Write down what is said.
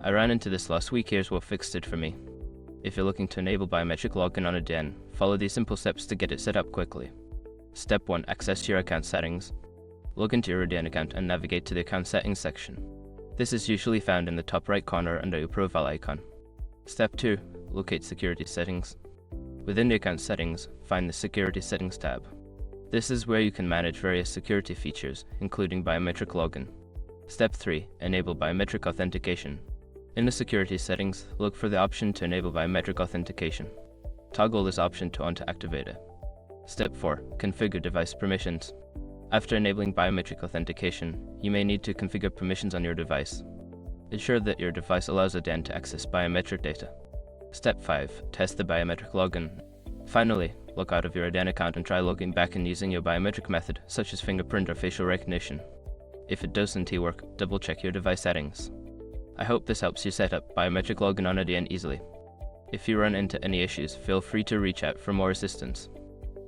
I ran into this last week. Here's what fixed it for me. If you're looking to enable biometric login on Adyen, follow these simple steps to get it set up quickly. Step 1. Access your account settings. Log into your Adyen account and navigate to the account settings section. This is usually found in the top right corner under your profile icon. Step 2. Locate security settings. Within the account settings, find the security settings tab. This is where you can manage various security features, including biometric login. Step 3. Enable biometric authentication. In the security settings, look for the option to enable biometric authentication. Toggle this option to activate it. Step 4. Configure device permissions. After enabling biometric authentication, you may need to configure permissions on your device. Ensure that your device allows Adyen to access biometric data. Step 5. Test the biometric login. Finally, log out of your Adyen account and try logging back in using your biometric method, such as fingerprint or facial recognition. If it doesn't work, double-check your device settings. I hope this helps you set up biometric login on Adyen easily. If you run into any issues, feel free to reach out for more assistance.